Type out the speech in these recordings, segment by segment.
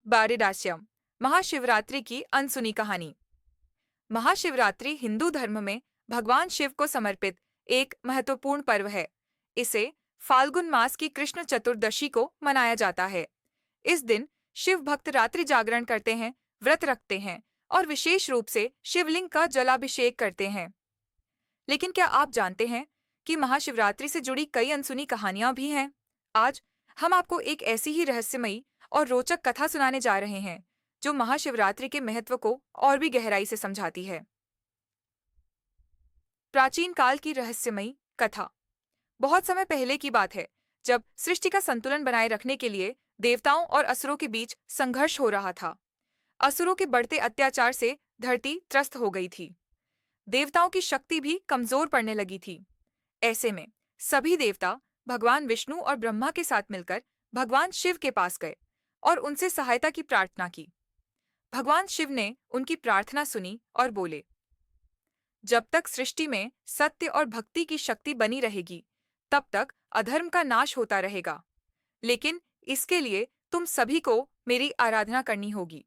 बारिदास्यम, महाशिवरात्रि की अनसुनी कहानी। महाशिवरात्रि हिंदू धर्म में भगवान शिव को समर्पित एक महत्वपूर्ण पर्व है। इसे फाल्गुन मास की कृष्ण चतुर्दशी को मनाया जाता है। इस दिन शिव भक्त रात्रि जागरण करते हैं, व्रत रखते हैं और विशेष रूप से शिवलिंग का जलाभिषेक करते हैं। लेकिन क्या आप जानते हैं कि महाशिवरात्रि से जुड़ी कई अनसुनी कहानियां भी हैं? आज हम आपको एक ऐसी ही रहस्यमयी और रोचक कथा सुनाने जा रहे हैं जो महाशिवरात्रि के महत्व को और भी गहराई से समझाती है। प्राचीन काल की रहस्यमयी कथा। बहुत समय पहले की बात है, जब सृष्टि का संतुलन बनाए रखने के लिए देवताओं और असुरों के बीच संघर्ष हो रहा था। असुरों के बढ़ते अत्याचार से धरती त्रस्त हो गई थी। देवताओं की शक्ति भी कमजोर पड़ने लगी थी। ऐसे में सभी देवता भगवान विष्णु और ब्रह्मा के साथ मिलकर भगवान शिव के पास गए और उनसे सहायता की प्रार्थना की। भगवान शिव ने उनकी प्रार्थना सुनी और बोले, जब तक सृष्टि में सत्य और भक्ति की शक्ति बनी रहेगी, तब तक अधर्म का नाश होता रहेगा। लेकिन इसके लिए तुम सभी को मेरी आराधना करनी होगी।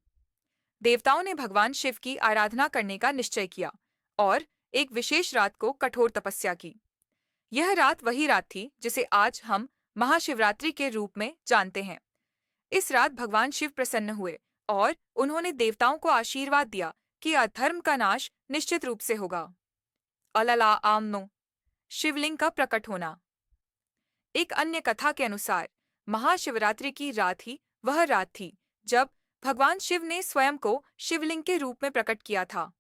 देवताओं ने भगवान शिव की आराधना करने का निश्चय किया और एक विशेष रात को कठोर तपस्या की। यह रात वही रात थी जिसे आज हम महाशिवरात्रि के रूप में जानते हैं। इस रात भगवान शिव प्रसन्न हुए और उन्होंने देवताओं को आशीर्वाद दिया कि अधर्म का नाश निश्चित रूप से होगा। अलला आमनो, शिवलिंग का प्रकट होना। एक अन्य कथा के अनुसार महाशिवरात्रि की रात ही वह रात थी जब भगवान शिव ने स्वयं को शिवलिंग के रूप में प्रकट किया था।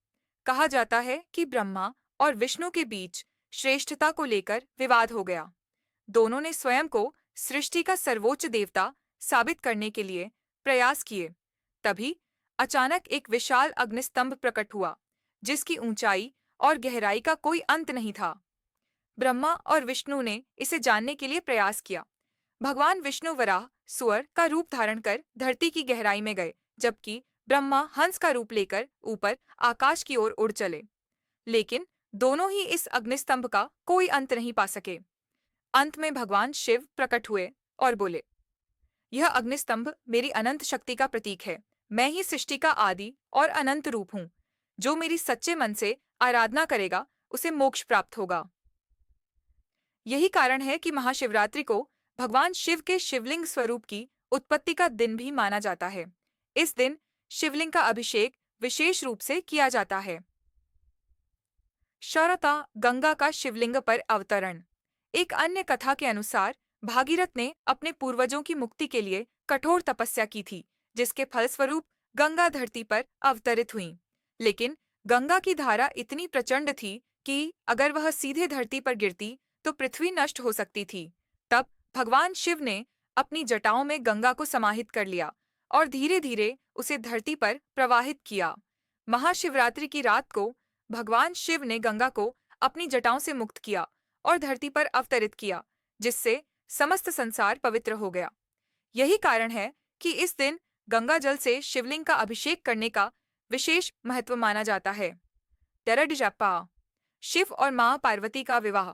कहा जाता है कि ब्रह्मा और विष्णु के बीच श्रेष्ठता को लेकर विवाद हो गया। दोनों ने स्वयं को सृष्टि का सर्वोच्च देवता साबित करने के लिए प्रयास किए। तभी अचानक एक विशाल अग्निस्तंभ प्रकट हुआ, जिसकी ऊंचाई और गहराई का कोई अंत नहीं था। ब्रह्मा और विष्णु ने इसे जानने के लिए प्रयास किया। भगवान विष्णु वराह सुअर का रूप धारण कर धरती की गहराई में गए, जबकि ब्रह्मा हंस का रूप लेकर ऊपर आकाश की ओर उड़ चले। लेकिन दोनों ही इस अग्निस्तंभ का कोई अंत नहीं पा सके। अंत में भगवान शिव प्रकट हुए और बोले, यह अग्निस्तंभ मेरी अनंत शक्ति का प्रतीक है। मैं ही सृष्टि का आदि और अनंत रूप हूँ। जो मेरी सच्चे मन से आराधना करेगा उसे मोक्ष प्राप्त होगा। यही कारण है कि महाशिवरात्रि को भगवान शिव के शिवलिंग स्वरूप की उत्पत्ति का दिन भी माना जाता है। इस दिन शिवलिंग का अभिषेक विशेष रूप से किया जाता है। शारदा गंगा का शिवलिंग पर अवतरण। एक अन्य कथा के अनुसार भागीरथ ने अपने पूर्वजों की मुक्ति के लिए कठोर तपस्या की थी, जिसके फलस्वरूप गंगा धरती पर अवतरित हुई। लेकिन गंगा की धारा इतनी प्रचंड थी कि अगर वह सीधे धरती पर गिरती तो पृथ्वी नष्ट हो सकती थी। तब भगवान शिव ने अपनी जटाओं में गंगा को समाहित कर लिया और धीरे धीरे उसे धरती पर प्रवाहित किया। महाशिवरात्रि की रात को भगवान शिव ने गंगा को अपनी जटाओं से मुक्त किया और धरती पर अवतरित किया, जिससे समस्त संसार पवित्र हो गया। यही कारण है कि इस दिन गंगा जल से शिवलिंग का अभिषेक करने का विशेष महत्व माना जाता है। तेरडिजाप्पा, शिव और मां पार्वती का विवाह।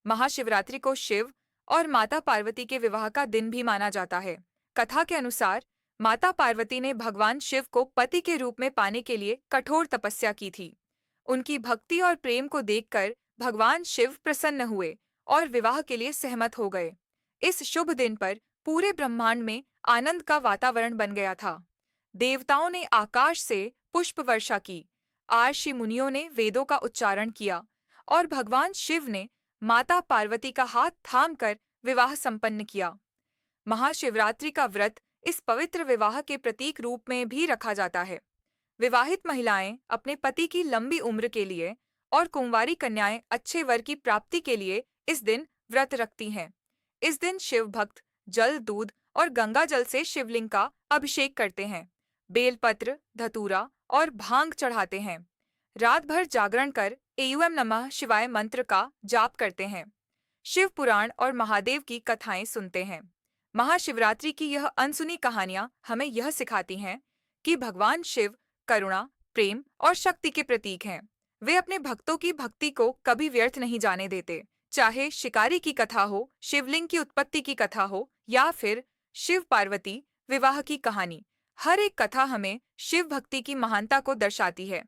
महाशिवरात्रि को शिव और माता पार्वती के विवाह का दिन भी माना जाता है। कथा के अनुसार माता पार्वती ने भगवान शिव को पति के रूप में पाने के लिए कठोर तपस्या की थी। उनकी भक्ति और प्रेम को देखकर भगवान शिव प्रसन्न हुए और विवाह के लिए सहमत हो गए। इस शुभ दिन पर पूरे ब्रह्मांड में आनंद का वातावरण बन गया था। देवताओं ने आकाश से पुष्प वर्षा की, आर्षि मुनियों ने वेदों का उच्चारण किया और भगवान शिव ने माता पार्वती का हाथ थामकर विवाह संपन्न किया। महाशिवरात्रि का व्रत इस पवित्र विवाह के प्रतीक रूप में भी रखा जाता है। विवाहित महिलाएं अपने पति की लंबी उम्र के लिए और कुंवारी कन्याएं अच्छे वर की प्राप्ति के लिए इस दिन व्रत रखती हैं। इस दिन शिव भक्त जल, दूध और गंगा जल से शिवलिंग का अभिषेक करते हैं, बेलपत्र, धतूरा और भांग चढ़ाते हैं। रात भर जागरण कर एयूएम नमः शिवाय मंत्र का जाप करते हैं। शिव पुराण और महादेव की कथाएं सुनते हैं। महाशिवरात्रि की यह अनसुनी कहानियां हमें यह सिखाती हैं कि भगवान शिव करुणा, प्रेम और शक्ति के प्रतीक हैं। वे अपने भक्तों की भक्ति को कभी व्यर्थ नहीं जाने देते। चाहे शिकारी की कथा हो, शिवलिंग की उत्पत्ति की कथा हो या फिर शिव पार्वती विवाह की कहानी, हर एक कथा हमें शिव भक्ति की महानता को दर्शाती है।